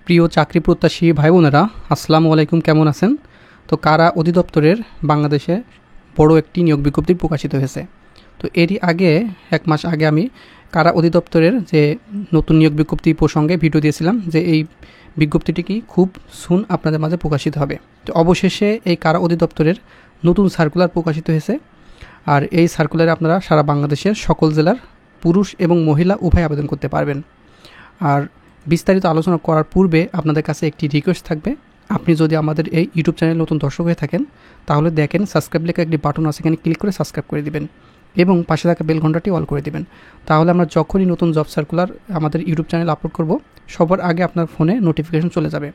প্রিয় চাকরি প্রত্যাশী ভাই বোনেরা, আসসালামু আলাইকুম। কেমন আছেন? তো কারা অধিদপ্তরের বাংলাদেশে বড় একটি নিয়োগ বিজ্ঞপ্তি প্রকাশিত হয়েছে। তো এরই আগে 1 মাস আগে আমি কারা অধিদপ্তরের যে নতুন নিয়োগ বিজ্ঞপ্তি প্রসঙ্গে ভিডিও দিয়েছিলাম যে এই বিজ্ঞপ্তিটি কি খুব সুন আপনাদের মাঝে প্রকাশিত হবে। তো অবশেষে এই কারা অধিদপ্তরের নতুন সার্কুলার প্রকাশিত হয়েছে। আর এই সার্কুলারে আপনারা সারা বাংলাদেশের সকল জেলার পুরুষ এবং মহিলা উভয় আবেদন করতে পারবেন। আর বিস্তারিত আলোচনা করার পূর্বে আপনাদের কাছে একটি রিকোয়েস্ট থাকবে, আপনি যদি আমাদের এই ইউটিউব চ্যানেল নতুন দর্শক হয়ে থাকেন তাহলে দেখেন সাবস্ক্রাইব লেখা একটি বাটন আছে, এখানে ক্লিক করে সাবস্ক্রাইব করে দিবেন এবং পাশে থাকা বেল ঘন্টাটি অল করে দিবেন। তাহলে আমরা যখনই নতুন জব সার্কুলার আমাদের ইউটিউব চ্যানেল আপলোড করব সবার আগে আপনার ফোনে নোটিফিকেশন চলে যাবে।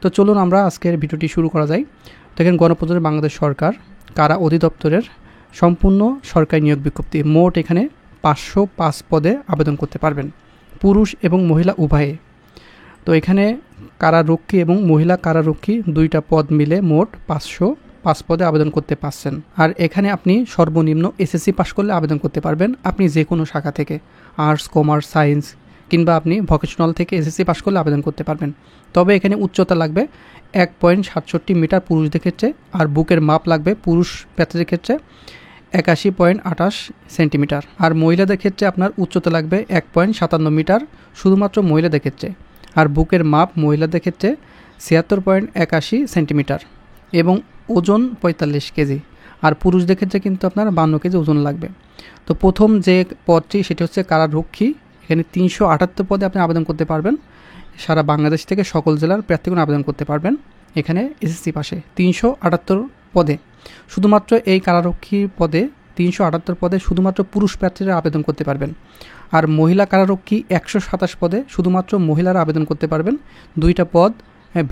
তো চলুন আমরা আজকের ভিডিওটি শুরু করা যায়। দেখেন, গণপ্রজাতন্ত্রী বাংলাদেশ সরকার কারা অধিদপ্তরের সম্পূর্ণ সরকারি নিয়োগ বিজ্ঞপ্তি। মোট এখানে 505 পদে আবেদন করতে পারবেন, পুরুষ এবং মহিলা উভয়ে। তো এখানে কারারক্ষী এবং মহিলা কারারক্ষী দুইটা পদ মিলে মোট 505 পদে আবেদন করতে পারছেন। আর এখানে আপনি সর্বনিম্ন এসএসসি পাস করলে আবেদন করতে পারবেন, আপনি যে কোনো শাখা থেকে, আর্টস, কমার্স, সায়েন্স কিংবা আপনি ভোকেশনাল থেকে এসএসসি পাস করলে আবেদন করতে পারবেন। তবে এখানে উচ্চতা লাগবে 1.67 মিটার পুরুষদের ক্ষেত্রে, আর বুকের মাপ লাগবে পুরুষ প্রার্থীদের ক্ষেত্রে 81.28 সেন্টিমিটার, আর মহিলাদের ক্ষেত্রে আপনার উচ্চতা লাগবে 1.57 মিটার শুধুমাত্র মহিলাদের ক্ষেত্রে, আর বুকের মাপ মহিলাদের ক্ষেত্রে 76.81 সেন্টিমিটার এবং ওজন 45 কেজি, আর পুরুষদের ক্ষেত্রে কিন্তু আপনার 52 কেজি ওজন লাগবে। তো প্রথম যে পদটি সেটি হচ্ছে কারারক্ষী। এখানে 378 পদে আপনি আবেদন করতে পারবেন। সারা বাংলাদেশ থেকে সকল জেলার প্রার্থীগণ আবেদন করতে পারবেন। এখানে এসএসসি পাশে 378 পদে, শুধুমাত্র এই কারারক্ষী পদে 378 পদে শুধুমাত্র পুরুষ প্রার্থীরা আবেদন করতে পারবেন। আর মহিলা কারারক্ষী 127 পদে শুধুমাত্র মহিলারা আবেদন করতে পারবেন। দুইটা পদ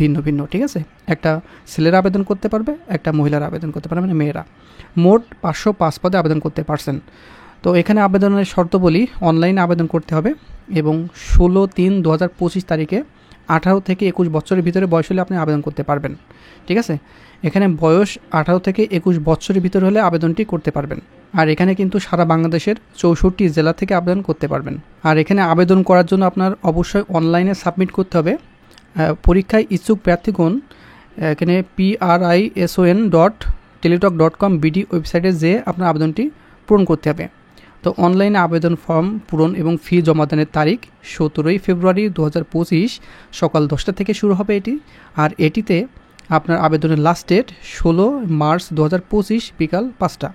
ভিন্ন ভিন্ন, ঠিক আছে? একটা ছেলেরা আবেদন করতে পারবে, একটা মহিলারা আবেদন করতে পারবে, মানে মেয়েরা। মোট 505 পদে আবেদন করতে পারছেন। তো এখানে আবেদনের শর্ত বলি, অনলাইনে আবেদন করতে হবে এবং 16/3/2025 তারিখে 18 থেকে 21 বছরের ভিতরে বয়স হলে আপনি আবেদন করতে পারবেন, ঠিক আছে? এখানে বয়স 18 থেকে 21 বছরের ভিতরে হলে আবেদনটি করতে পারবেন। আর এখানে কিন্তু সারা বাংলাদেশের 64 জেলা থেকে আবেদন করতে পারবেন। আর এখানে আবেদন করার জন্য আপনার অবশ্যই অনলাইনে সাবমিট করতে হবে। পরীক্ষায় ইচ্ছুক প্রার্থীগণ এখানে prin.teletalk.com BD ওয়েবসাইটে যেয়ে আপনার আবেদনটি পূরণ করতে হবে। তো অনলাইনে আবেদন ফর্ম পূরণ এবং ফি জমাদানের তারিখ 17 ফেব্রুয়ারি 2025 সকাল 10টা থেকে শুরু হবে এটি। আর এটিতে আপনার আবেদনের লাস্ট ডেট 16 মার্চ 2025 বিকাল 5টা।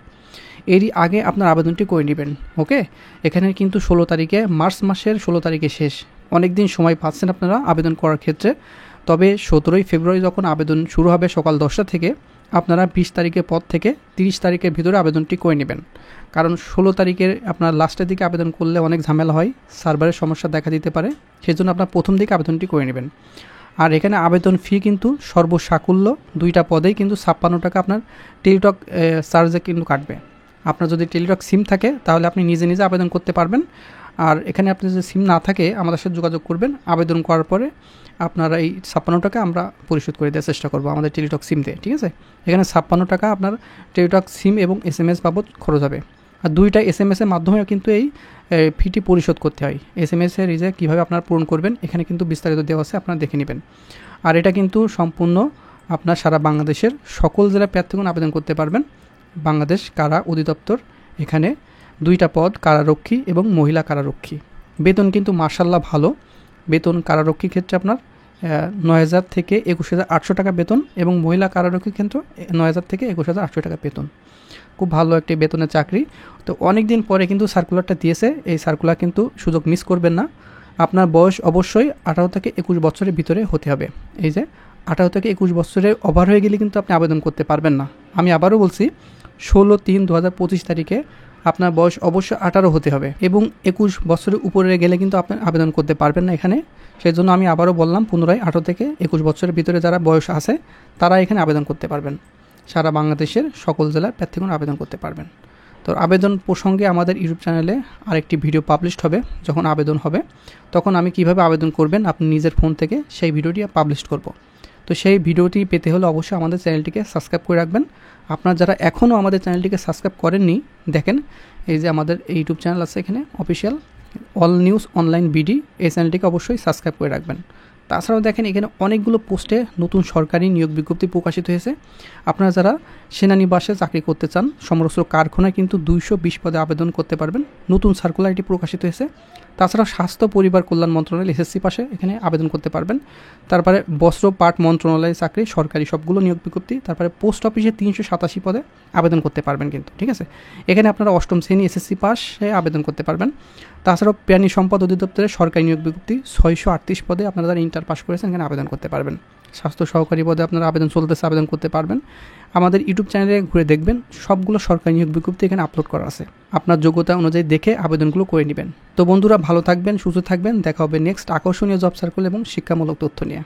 এরই আগে আপনার আবেদনটি করে নেবেন, ওকে? এখানে কিন্তু 16 তারিখে, মার্চ মাসের 16 তারিখে শেষ। অনেক দিন সময় পাচ্ছেন আপনারা আবেদন করার ক্ষেত্রে। তবে 17 ফেব্রুয়ারি যখন আবেদন শুরু হবে সকাল 10টা থেকে, আপনারা 20 তারিখের পর থেকে 30 তারিখের ভিতরে আবেদনটি করে নেবেন। কারণ 16 তারিখের আপনার লাস্টের দিকে আবেদন করলে অনেক ঝামেলা হয়, সার্ভারের সমস্যা দেখা দিতে পারে, সেজন্য আপনার প্রথম দিকে আবেদনটি করে নেবেন। আর এখানে আবেদন ফি কিন্তু সর্বসাকুল্য দুইটা পদেই কিন্তু 56 টাকা আপনার টেলিটক চার্জে কিন্তু কাটবে। আপনার যদি টেলিটক সিম থাকে তাহলে আপনি নিজে নিজে আবেদন করতে পারবেন। আর এখানে আপনি যদি সিম না থাকে আমাদের সাথে যোগাযোগ করবেন। আবেদন করার পরে আপনারা এই 56 টাকা আমরা পরিশোধ করে দেওয়ার চেষ্টা করবো আমাদের টেলিটক সিম দিয়ে, ঠিক আছে? এখানে 56 টাকা আপনার টেলিটক সিম এবং SMS বাবদ খরচ হবে। আর দুইটা SMS এর মাধ্যমে কিন্তু এই ফিটি পরিশোধ করতে হয়। SMS এর রিজে কীভাবে আপনারা পূরণ করবেন এখানে কিন্তু বিস্তারিত দেওয়া আছে, আপনারা দেখে নেবেন। আর এটা কিন্তু সম্পূর্ণ আপনার সারা বাংলাদেশের সকল জেলার প্রার্থীগণ আবেদন করতে পারবেন। বাংলাদেশ কারা অধিদপ্তর, এখানে দুইটা পদ কারারক্ষী এবং মহিলা কারারক্ষী। বেতন কিন্তু মার্শাল্লাহ ভালো বেতন। কারারক্ষীর ক্ষেত্রে আপনার 9,000 থেকে 21,800 টাকা বেতন এবং মহিলা কারারক্ষীর ক্ষেত্রে 9,000 থেকে 21,800 টাকা বেতন। খুব ভালো একটি বেতনের চাকরি। তো অনেক দিন পরে কিন্তু সার্কুলারটা দিয়েছে, এই সার্কুলার কিন্তু সুযোগ মিস করবেন না। আপনার বয়স অবশ্যই 18 থেকে 21 বছরের ভিতরে হতে হবে। এই যে 18 থেকে 21 বছরের ওভার হয়ে গেলে কিন্তু আপনি আবেদন করতে পারবেন না। আমি আবারও বলছি, 16/3/2025 তারিখে আপনার বয়স অবশ্যই 18 হতে হবে এবং 21 বছরের উপরে গেলে কিন্তু আপনি আবেদন করতে পারবেন না এখানে। সেই জন্য আমি আবারও বললাম পুনরায়, 18 থেকে 21 বছরের ভিতরে যারা বয়স আছে তারা এখানে আবেদন করতে পারবেন। সারা বাংলাদেশের সকল জেলার প্রার্থীগণ আবেদন করতে পারবেন। তো আবেদন প্রসঙ্গে আমাদের ইউটিউব চ্যানেলে আরেকটি ভিডিও পাবলিশ হবে। যখন আবেদন হবে তখন আমি কিভাবে আবেদন করবেন আপনি নিজের ফোন থেকে সেই ভিডিওটি পাবলিশ করব। তো সেই ভিডিওটি পেতে হলে অবশ্যই আমাদের চ্যানেলটিকে সাবস্ক্রাইব করে রাখবেন। আপনারা যারা এখনও আমাদের চ্যানেলটিকে সাবস্ক্রাইব করেননি, দেখেন এই যে আমাদের ইউটিউব চ্যানেল আছে এখানে official all news online BD, এই চ্যানেলটিকে অবশ্যই সাবস্ক্রাইব করে রাখবেন। তাছাড়াও দেখেন এখানে অনেকগুলো পোস্টে নতুন সরকারি নিয়োগ বিজ্ঞপ্তি প্রকাশিত হয়েছে। আপনারা যারা সেনানিবাসে চাকরি করতে চান সমস্ত কারখানায় কিন্তু 220 পদে আবেদন করতে পারবেন। নতুন সার্কুলার এটি প্রকাশিত হয়েছে। তাছাড়াও স্বাস্থ্য পরিবার কল্যাণ মন্ত্রণালয় এসএসসি পাশে এখানে আবেদন করতে পারবেন। তারপরে বস্ত্র পাট মন্ত্রণালয়ের চাকরি সরকারি সবগুলো নিয়োগ বিজ্ঞপ্তি। তারপরে পোস্ট অফিসে 387 পদে আবেদন করতে পারবেন কিন্তু, ঠিক আছে। এখানে আপনারা অষ্টম শ্রেণী এসএসসি পাশে আবেদন করতে পারবেন। তাছাড়াও প্রাণী সম্পদ অধিদপ্তরের সরকারি নিয়োগ বিজ্ঞপ্তি 638 পদে আপনারা যারা ইন্টার পাস করেছেন এখানে আবেদন করতে পারবেন। স্বাস্থ্য সহকারী পদে আপনারা আবেদন চলতেছে, আবেদন করতে পারবেন। আমাদের ইউটিউব চ্যানেলে ঘুরে দেখবেন সবগুলো সরকারি নিয়োগ বিজ্ঞপ্তি এখানে আপলোড করা আছে। আপনার যোগ্যতা অনুযায়ী দেখে আবেদনগুলো করে নেবেন। তো বন্ধুরা ভালো থাকবেন, সুস্থ থাকবেন। দেখা হবে নেক্সট আকর্ষণীয় জব সার্কেল এবং শিক্ষামূলক তথ্য নিয়ে।